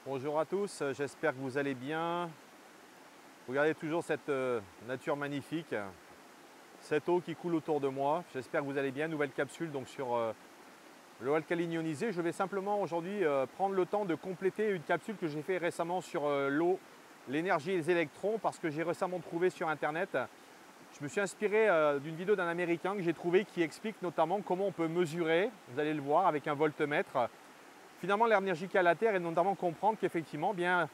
Bonjour à tous, j'espère que vous allez bien. Regardez toujours cette nature magnifique, cette eau qui coule autour de moi. J'espère que vous allez bien. Nouvelle capsule donc sur l'eau alcaline ionisée. Je vais simplement aujourd'hui prendre le temps de compléter une capsule que j'ai fait récemment sur l'eau, l'énergie et les électrons parce que j'ai récemment trouvé sur internet. Je me suis inspiré d'une vidéo d'un Américain que j'ai trouvé qui explique notamment comment on peut mesurer, vous allez le voir avec un voltmètre, finalement l'énergie qu'il y a à la Terre et notamment comprendre qu'effectivement, bien,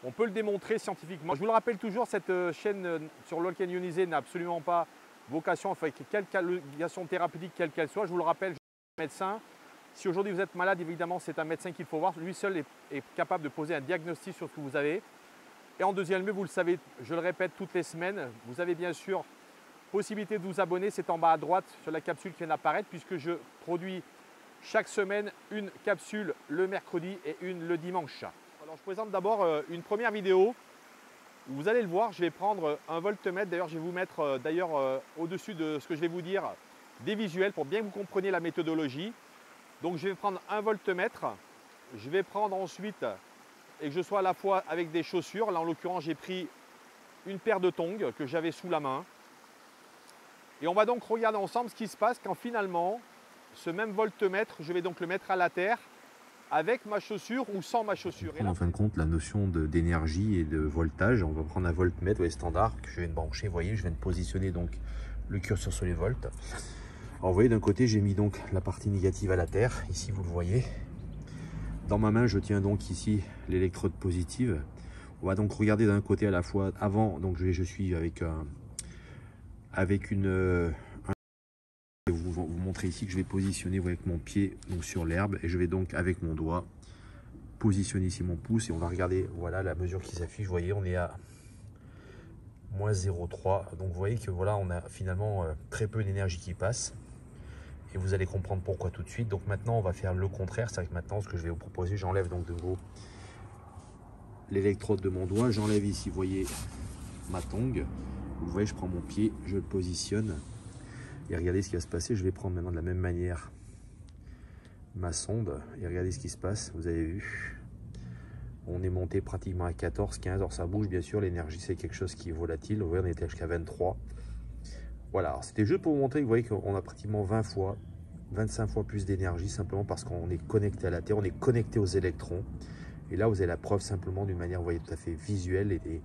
on peut le démontrer scientifiquement. Je vous le rappelle toujours, cette chaîne sur l'eau alcaline ionisée n'a absolument pas vocation à faire quelque qualification thérapeutique quelle qu'elle soit. Je vous le rappelle, je suis médecin. Si aujourd'hui vous êtes malade, évidemment, c'est un médecin qu'il faut voir. Lui seul est capable de poser un diagnostic sur ce que vous avez. Et en deuxième lieu, vous le savez, je le répète toutes les semaines, vous avez bien sûr possibilité de vous abonner, c'est en bas à droite sur la capsule qui vient d'apparaître puisque je produis chaque semaine une capsule le mercredi et une le dimanche. Alors je présente d'abord une première vidéo où vous allez le voir, je vais prendre un voltmètre. D'ailleurs, je vais vous mettre au-dessus de ce que je vais vous dire des visuels pour bien que vous compreniez la méthodologie. Donc je vais prendre un voltmètre, je vais prendre ensuite et que je sois à la fois avec des chaussures. Là en l'occurrence, j'ai pris une paire de tongs que j'avais sous la main. Et on va donc regarder ensemble ce qui se passe quand finalement, ce même voltmètre, je vais donc le mettre à la terre avec ma chaussure ou sans ma chaussure. En fin de compte, la notion d'énergie et de voltage, on va prendre un voltmètre standard que je viens de brancher. Vous voyez, je viens de positionner donc le curseur sur les volts. Alors vous voyez, d'un côté, j'ai mis donc la partie négative à la terre. Ici, vous le voyez. Dans ma main, je tiens donc ici l'électrode positive. On va donc regarder d'un côté à la fois avant. Donc je suis avec vous montrer ici que je vais positionner avec mon pied donc sur l'herbe et je vais donc avec mon doigt positionner ici mon pouce et on va regarder, voilà la mesure qui s'affiche. Vous voyez, on est à moins 0,3, donc vous voyez que voilà, on a finalement très peu d'énergie qui passe et vous allez comprendre pourquoi tout de suite. Donc maintenant on va faire le contraire, c'est-à-dire que maintenant ce que je vais vous proposer, j'enlève donc de nouveau l'électrode de mon doigt, j'enlève ici, vous voyez, ma tongue. Vous voyez, je prends mon pied, je le positionne et regardez ce qui va se passer. Je vais prendre maintenant de la même manière ma sonde et regardez ce qui se passe. Vous avez vu, on est monté pratiquement à 14, 15. Alors ça bouge bien sûr, l'énergie c'est quelque chose qui est volatile. Vous voyez, on était jusqu'à 23. Voilà, c'était juste pour vous montrer que vous voyez qu'on a pratiquement 20 fois, 25 fois plus d'énergie simplement parce qu'on est connecté à la Terre, on est connecté aux électrons. Et là, vous avez la preuve simplement d'une manière, vous voyez, tout à fait visuelle et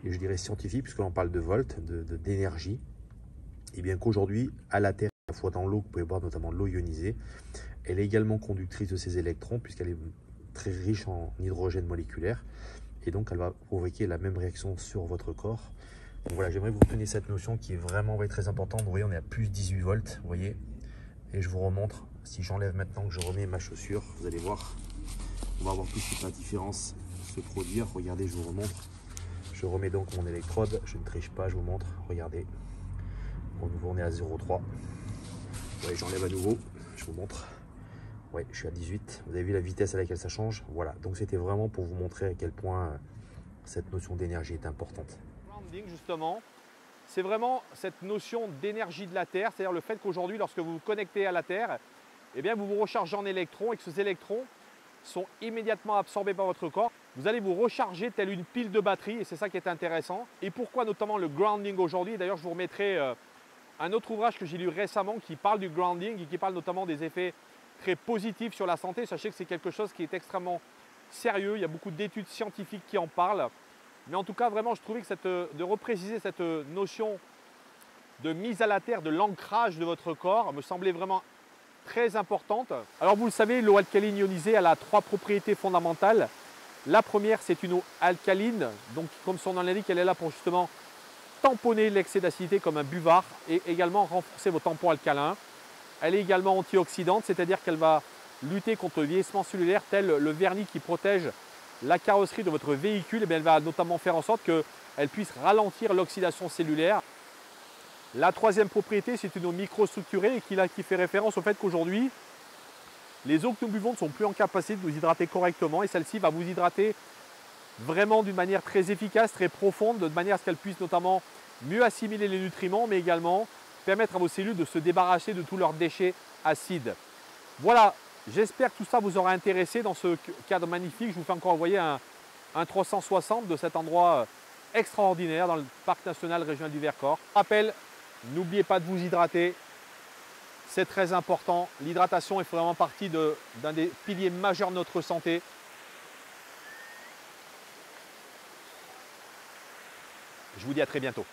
je dirais scientifique, puisque l'on parle de volts, d'énergie. Et bien qu'aujourd'hui, à la Terre, à la fois dans l'eau, vous pouvez boire notamment de l'eau ionisée, elle est également conductrice de ces électrons, puisqu'elle est très riche en hydrogène moléculaire. Et donc, elle va provoquer la même réaction sur votre corps. Donc voilà, j'aimerais que vous reteniez cette notion qui est vraiment très importante. Vous voyez, on est à plus 18 volts, vous voyez. Et je vous remontre, si j'enlève maintenant que je remets ma chaussure, vous allez voir, on va voir tout de suite la différence se produire. Regardez, je vous remontre. Je remets donc mon électrode, je ne triche pas, je vous montre, regardez. Au nouveau, on est à 0,3. Ouais, j'enlève à nouveau, je vous montre. Ouais, je suis à 18. Vous avez vu la vitesse à laquelle ça change? Voilà, donc c'était vraiment pour vous montrer à quel point cette notion d'énergie est importante. Justement, c'est vraiment cette notion d'énergie de la Terre, c'est-à-dire le fait qu'aujourd'hui, lorsque vous vous connectez à la Terre, eh bien, vous vous rechargez en électrons et que ces électrons sont immédiatement absorbés par votre corps. Vous allez vous recharger telle une pile de batterie et c'est ça qui est intéressant. Et pourquoi notamment le grounding aujourd'hui? D'ailleurs, je vous remettrai un autre ouvrage que j'ai lu récemment qui parle du grounding et qui parle notamment des effets très positifs sur la santé. Sachez que c'est quelque chose qui est extrêmement sérieux. Il y a beaucoup d'études scientifiques qui en parlent. Mais en tout cas, vraiment, je trouvais que de repréciser cette notion de mise à la terre, de l'ancrage de votre corps me semblait vraiment très importante. Alors vous le savez, l'eau alcaline ionisée elle a trois propriétés fondamentales. La première, c'est une eau alcaline, donc comme son nom l'indique, elle est là pour justement tamponner l'excès d'acidité comme un buvard et également renforcer vos tampons alcalins. Elle est également antioxydante, c'est-à-dire qu'elle va lutter contre le vieillissement cellulaire tel le vernis qui protège la carrosserie de votre véhicule. Et bien, elle va notamment faire en sorte qu'elle puisse ralentir l'oxydation cellulaire. La troisième propriété, c'est une eau microstructurée et qui fait référence au fait qu'aujourd'hui, les eaux que nous buvons ne sont plus en capacité de nous hydrater correctement et celle-ci va vous hydrater vraiment d'une manière très efficace, très profonde, de manière à ce qu'elle puisse notamment mieux assimiler les nutriments, mais également permettre à vos cellules de se débarrasser de tous leurs déchets acides. Voilà J'espère que tout ça vous aura intéressé dans ce cadre magnifique. Je vous fais encore envoyer un 360 de cet endroit extraordinaire dans le parc national régional du Vercors. Rappel, n'oubliez pas de vous hydrater. C'est très important. L'hydratation est vraiment partie d'un des piliers majeurs de notre santé. Je vous dis à très bientôt.